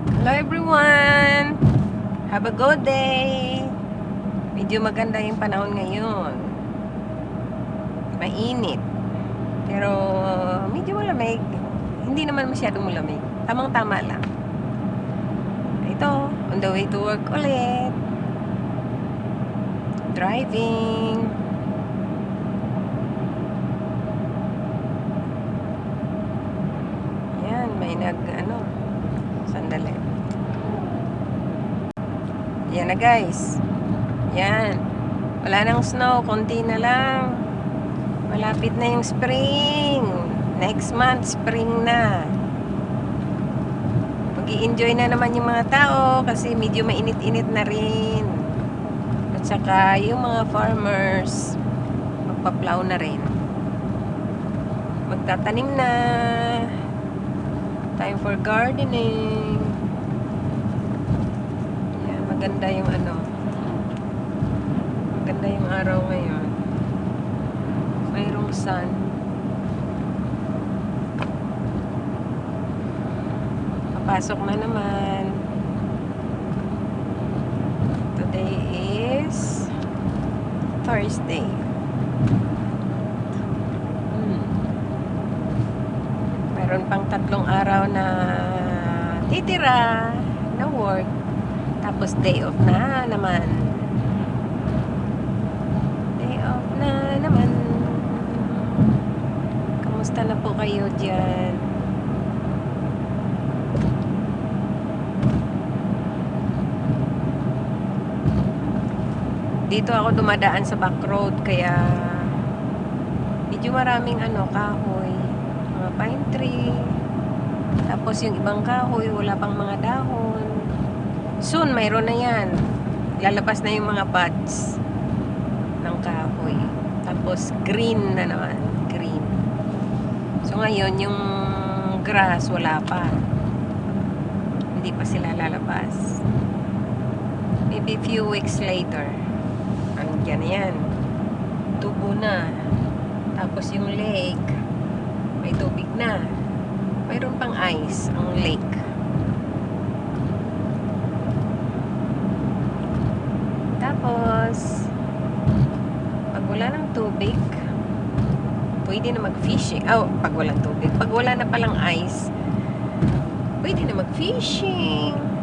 Hello everyone! Have a good day! Medyo maganda yung panahon ngayon. Mainit. Pero medyo malamig. Hindi naman masyadong malamig. Tamang-tama lang. Ito, on the way to work ulit. Driving. Yan, may sandali. Yan na guys. Yan. Wala nang snow, konti na lang. Malapit na yung spring. Next month, spring na. Mag-i-enjoy na naman yung mga tao kasi medyo mainit-init na rin. At saka yung mga farmers, magpa-plow na rin. Magtatanim na. Time for gardening. Yan, maganda yung maganda yung araw ngayon. Mayroong sun. Papasok na naman. Today is Thursday. Meron pang 3 araw na titira na work. Tapos day off na naman. Day off na naman. Kamusta na po kayo dyan? Dito ako dumadaan sa back road kaya medyo maraming kahoy, mga pine tree. Tapos yung ibang kahoy wala pang mga dahon. Soon mayroon na yan. Lalabas na yung mga buds ng kahoy. Tapos green na naman, green. So ngayon yung grass wala pa. Hindi pa sila lalabas. Maybe few weeks later. Andiyan na yan. Tubo na. Tapos yung lake, may tubig na. Mayroon pang ice ang lake. Tapos, pag wala ng tubig, pwede na mag-fishing. Oh, pag walang tubig. Pag wala na palang ice, pwede na mag-fishing.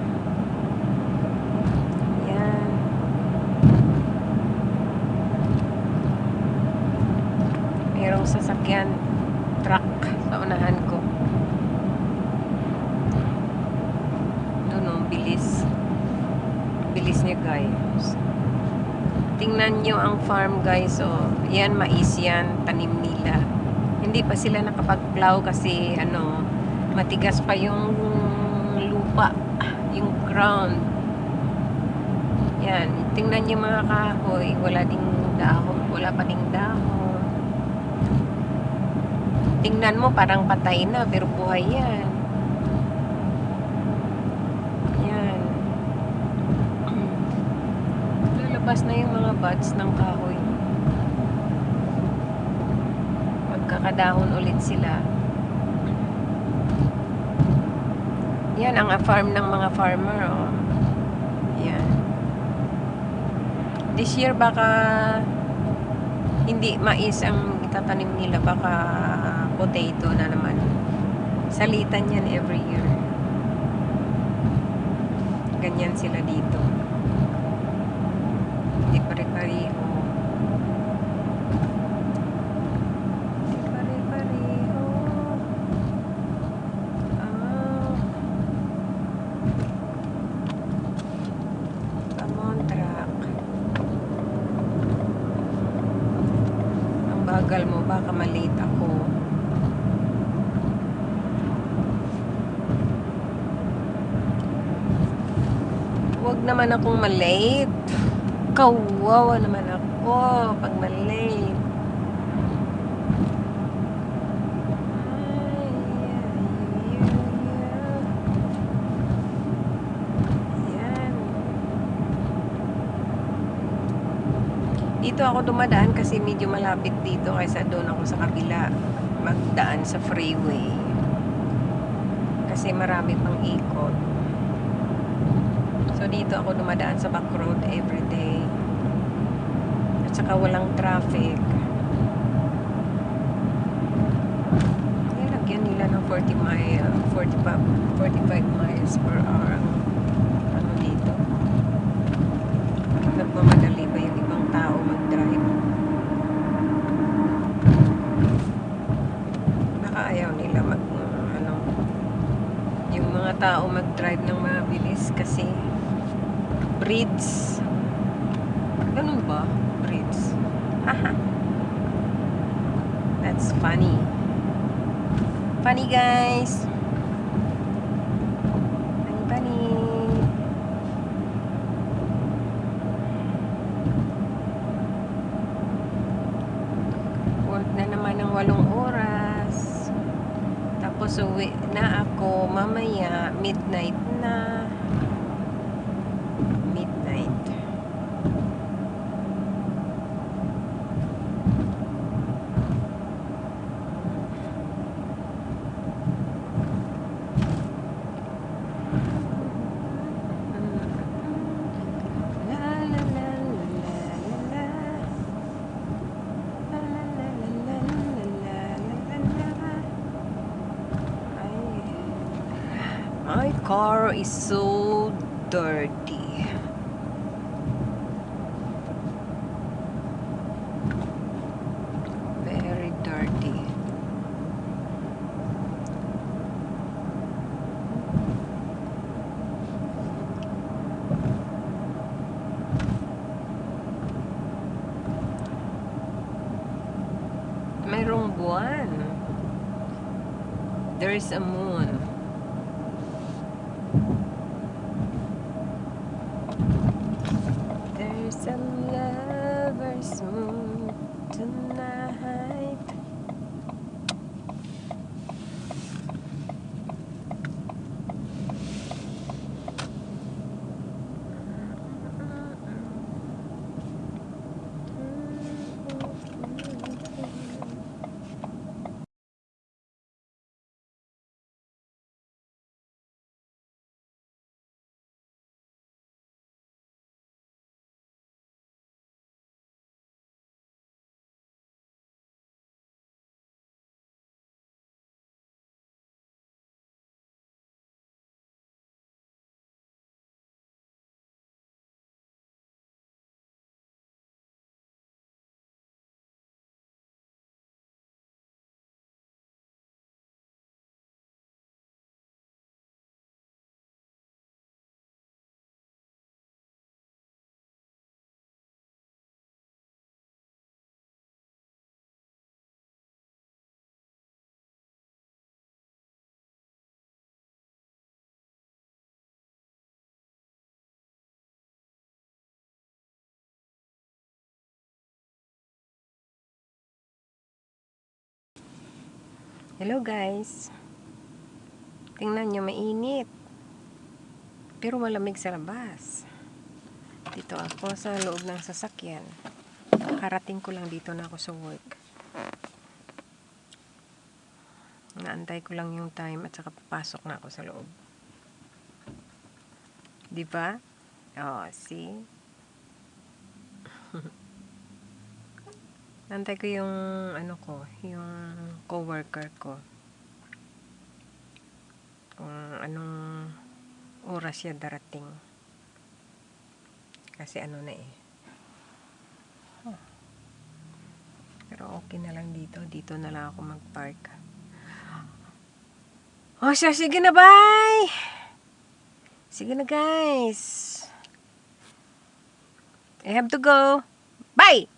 Mayroong sasakyan, truck sa unahan ko. Doon, bilis. Bilis niya guys. Tingnan nyo ang farm guys. Oh, yan, mais yan, tanim nila. Hindi pa sila nakapag-plow kasi matigas pa yung lupa, yung ground. Yan, tingnan nyo mga kahoy. Wala ding dahon, wala pa ding dahon. Tingnan mo, parang patay na, pero buhay yan. Yan. Lalabas na yung mga buds ng kahoy. Magkakadahon ulit sila. Yan ang farm ng mga farmer, oh. Yan. This year, baka hindi mais ang itatanim nila, baka potato na naman. Salitan yan every year. Ganyan sila dito. Hindi pare-pareho. Hindi pare-pareho. Come on, truck. Ang bagal mo, baka malate ako. Huwag naman akong malate. Kawawa naman ako pag malate. Yan. Dito ako dumadaan kasi medyo malapit dito kaysa doon ako sa kabila magdaan sa freeway. Kasi marami pang ikot. So dito ako dumadaan sa back road everyday. At saka walang traffic. Nilagyan nila ng 45 miles per hour ang ano dito. Nagmamadali ba yung ibang tao mag-drive? Baka ayaw nila yung mga tao mag-drive ng mabilis kasi breeds. Ganun ba? Breeds. Haha. That's funny. Funny, guys. Funny. Work na naman ng 8 oras. Tapos uwi na ako mamaya. Midnight na. Midnight. My car is so dirty. Very dirty. Mayroong buwan. There is a moon. There's a lover's moon tonight. Hello guys. Tingnan nyo, mainit. Pero malamig sa labas. Dito ako sa loob ng sasakyan. Karating ko lang dito na ako sa work. Naantay ko lang yung time at saka papasok na ako sa loob. Di ba? Oh, see? Naantay ko yung yung coworker ko. Kung anong oras siya darating. Kasi ano na eh. Pero okay na lang dito. Dito na lang ako mag-park. Oh, siya. Sige na, bye! Sige na, guys. I have to go. Bye!